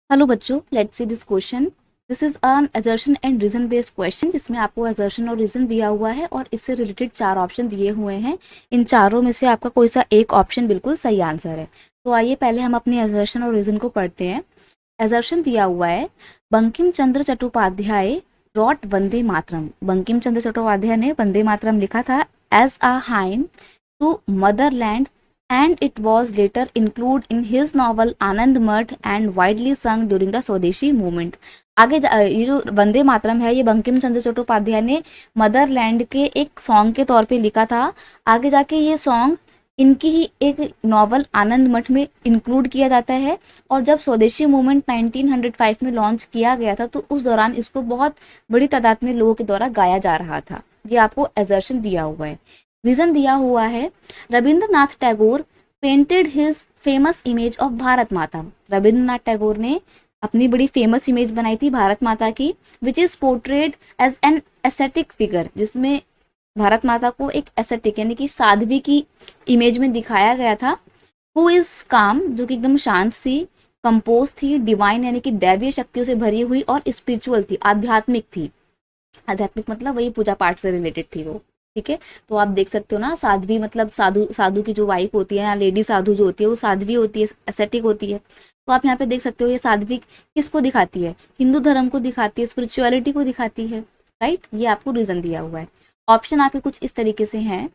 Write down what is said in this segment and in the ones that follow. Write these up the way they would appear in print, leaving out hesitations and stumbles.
Hello बच्चों, let's see this question. This is an assertion and reason based question जिसमें आपको assertion और reason दिया हुआ है और इससे रिलेटेड चार ऑप्शन दिए हुए हैं। इन चारों में से आपका कोई सा एक ऑप्शन बिल्कुल सही आंसर है। तो आइए पहले हम अपने असर्शन और रीजन को पढ़ते हैं। असर्शन दिया हुआ है, बंकिम चंद्र चट्टोपाध्याय रॉट वंदे मातरम। बंकिम चंद्र चट्टोपाध्याय ने वंदे मातरम लिखा था as a hymn to motherland and it was later included in his novel Anand Math and widely sung during the Swadeshi movement. ये जो वंदे मातरम है ये बंकिम चंद्र चट्टोपाध्याय ने मदरलैंड के एक सॉन्ग के तौर पे लिखा था। आगे जाके ये सॉन्ग इनकी ही एक नॉवल आनंद मठ में इंक्लूड किया जाता है। और जब स्वदेशी मूवमेंट 1905 में लॉन्च किया गया था तो उस दौरान इसको बहुत बड़ी तादाद में लोगों के द्वारा गाया जा रहा था। ये आपको एजर्शन दिया हुआ है। रीजन दिया हुआ है, Rabindranath Tagore painted his famous image of Bharat माता। रविंद्रनाथ टैगोर ने अपनी बड़ी फेमस इमेज बनाई थी भारत माता की, which is portrayed as an aesthetic figure, जिसमें भारत माता को एक एस्थेटिक यानी कि साध्वी की इमेज में दिखाया गया था। हु इज काम, जो कि एकदम शांत सी, कंपोज थी, डिवाइन यानी कि दैवीय शक्तियों से भरी हुई, और स्पिरिचुअल थी, आध्यात्मिक थी। आध्यात्मिक मतलब वही पूजा पाठ से रिलेटेड थी वो। ठीक है, तो आप देख सकते हो ना, साध्वी मतलब साधु, साधु की जो वाइफ होती है या लेडी साधु जो होती है वो साध्वी होती है, एसेटिक होती है। तो आप यहाँ पे देख सकते हो ये साध्वी किसको दिखाती है, हिंदू धर्म को दिखाती है, स्पिरिचुअलिटी को दिखाती है। राइट, ये आपको रीजन दिया हुआ है। ऑप्शन आपके कुछ इस तरीके से हैं,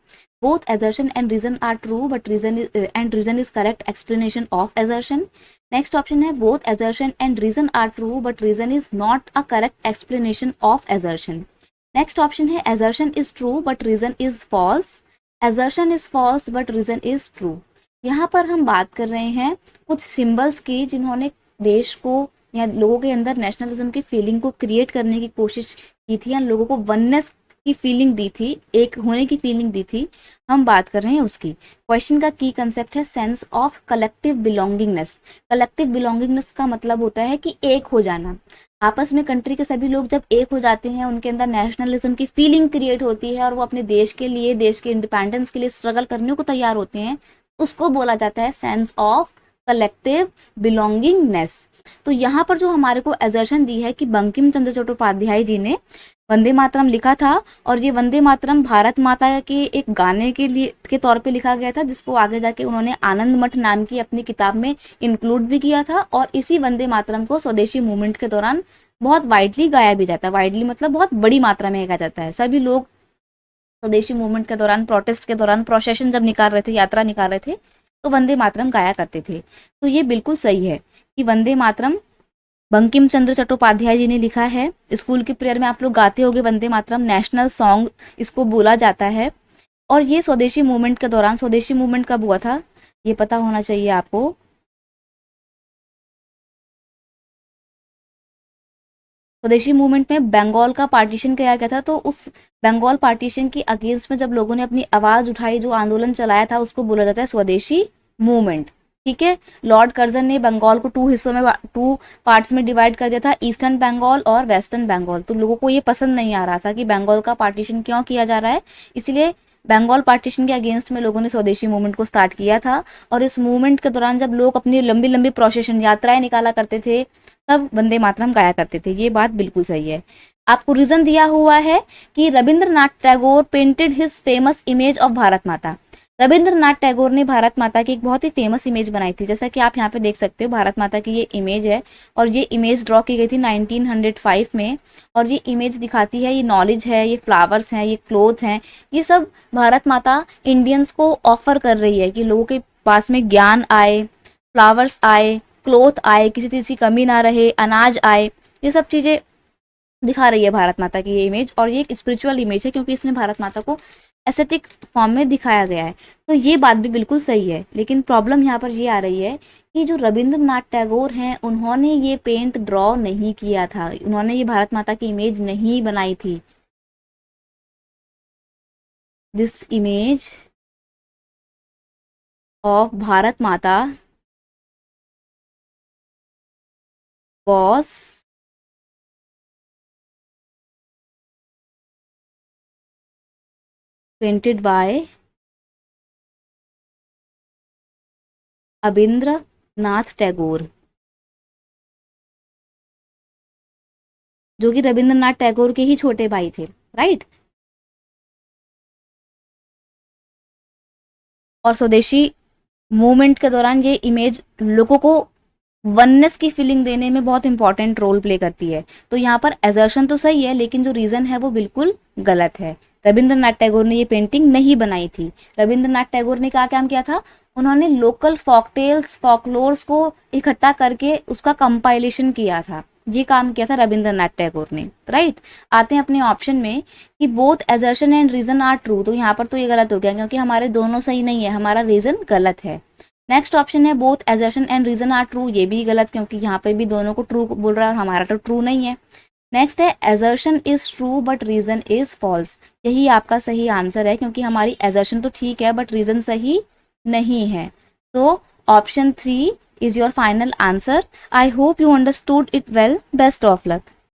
both assertion and reason are true but reason is correct explanation of assertion। Next option है, both assertion and reason are true but reason is not a correct explanation of assertion। Next option है, assertion is true but reason is false। assertion is false but reason is true। यहाँ पर हम बात कर रहे हैं कुछ symbols की जिन्होंने देश को या लोगों के अंदर नेशनलिज्म की फीलिंग को क्रिएट करने की कोशिश की थी, या लोगों को वननेस की फीलिंग दी थी, एक होने की फीलिंग दी थी। हम बात कर रहे हैं उसकी। क्वेश्चन का की कंसेप्ट है sense of collective belongingness. Collective belongingness का मतलब होता है कि एक हो जाना। आपस में कंट्री के सभी लोग जब एक हो जाते हैं, उनके अंदर नेशनलिज्म की फीलिंग क्रिएट होती है और वो अपने देश के लिए, देश के इंडिपेंडेंस के लिए स्ट्रगल करने को तैयार होते हैं, उसको बोला जाता है सेंस ऑफ कलेक्टिव बिलोंगिंगनेस। तो यहाँ पर जो हमारे को एजर्शन दी है कि बंकिम चंद्र चट्टोपाध्याय जी ने वंदे मातरम लिखा था, और ये वंदे मातरम भारत माता के एक गाने के लिए के तौर पे लिखा गया था, जिसको आगे जाके उन्होंने आनंद मठ नाम की अपनी किताब में इंक्लूड भी किया था। और इसी वंदे मातरम को स्वदेशी मूवमेंट के दौरान बहुत वाइडली गाया भी जाता है। वाइडली मतलब बहुत बड़ी मात्रा में गाया जाता है। सभी लोग स्वदेशी मूवमेंट के दौरान, प्रोटेस्ट के दौरान, प्रोसेशन जब निकाल रहे थे, यात्रा निकाल रहे थे, तो वंदे मातरम गाया करते थे। तो ये बिल्कुल सही है कि वंदे मातरम बंकिम चंद्र चट्टोपाध्याय जी ने लिखा है। स्कूल की प्रेयर में आप लोग गाते होंगे वंदे मातरम, नेशनल सॉन्ग इसको बोला जाता है। और ये स्वदेशी मूवमेंट के दौरान, स्वदेशी मूवमेंट कब हुआ था ये पता होना चाहिए आपको। स्वदेशी मूवमेंट में बंगाल का पार्टीशन किया गया था, तो उस बंगाल पार्टीशन की अगेंस्ट में जब लोगों ने अपनी आवाज उठाई, जो आंदोलन चलाया था, उसको बोला जाता है स्वदेशी मूवमेंट। ठीक है, लॉर्ड कर्जन ने बंगाल को टू हिस्सों में, टू पार्ट्स में डिवाइड कर दिया था, ईस्टर्न बंगाल और वेस्टर्न बंगाल। तो लोगों को ये पसंद नहीं आ रहा था कि बंगाल का पार्टीशन क्यों किया जा रहा है, इसलिए बंगाल पार्टीशन के अगेंस्ट में लोगों ने स्वदेशी मूवमेंट को स्टार्ट किया था। और इस मूवमेंट के दौरान जब लोग अपनी लंबी लंबी प्रोसेशन, यात्राएं निकाला करते थे, तब वंदे मातरम गाया करते थे। ये बात बिल्कुल सही है। आपको रीजन दिया हुआ है कि Rabindranath Tagore painted his famous image of Bharat माता। रविंद्रनाथ टैगोर ने भारत माता की एक बहुत ही फेमस इमेज बनाई थी, जैसा कि आप यहाँ पे देख सकते हो, भारत माता की ये इमेज है। और ये इमेज ड्रॉ की गई थी 1905 में। और ये इमेज दिखाती है, ये नॉलेज है, ये फ्लावर्स हैं, ये क्लोथ हैं, ये सब भारत माता इंडियंस को ऑफर कर रही है कि लोगों के पास में ज्ञान आए, फ्लावर्स आए, क्लोथ आए, किसी चीज की कमी ना रहे, अनाज आए। ये सब चीजें दिखा रही है भारत माता की ये इमेज। और ये एक स्पिरिचुअल इमेज है क्योंकि इसमें भारत माता को एस्थेटिक फॉर्म में दिखाया गया है। तो ये बात भी बिल्कुल सही है, लेकिन प्रॉब्लम यहाँ पर ये आ रही है कि जो रविंद्रनाथ टैगोर हैं, उन्होंने ये पेंट ड्रॉ नहीं किया था, उन्होंने ये भारत माता की इमेज नहीं बनाई थी। दिस इमेज ऑफ भारत माता was painted bye अबिंद्र Nath Tagore. जो कि रविंद्रनाथ टैगोर के ही छोटे भाई थे, राइट। और स्वदेशी मूवमेंट के दौरान ये इमेज लोगों को वननेस की फीलिंग देने में बहुत इंपॉर्टेंट रोल प्ले करती है। तो यहाँ पर एजर्शन तो सही है, लेकिन जो रीजन है वो बिल्कुल गलत है। रविंद्रनाथ टैगोर ने ये पेंटिंग नहीं बनाई थी। रविंद्रनाथ टैगोर ने क्या काम किया था, उन्होंने लोकल फॉकटेल्स फॉकलोर्स को इकट्ठा करके उसका कंपाइलेशन किया था, ये काम किया था रविंद्रनाथ टैगोर ने, राइट। आते हैं अपने ऑप्शन में कि both assertion and reason are true, तो यहाँ पर तो ये गलत हो गया क्योंकि हमारे दोनों सही नहीं है, हमारा रीजन गलत है। नेक्स्ट ऑप्शन है both assertion and reason are true, ये भी गलत क्योंकि यहाँ पे भी दोनों को ट्रू बोल रहा है और हमारा तो ट्रू नहीं है। नेक्स्ट है assertion is true but reason is false, यही आपका सही आंसर है क्योंकि हमारी एजर्शन तो ठीक है बट रीजन सही नहीं है। तो option 3 is your final answer. I hope you understood it well. Best of luck.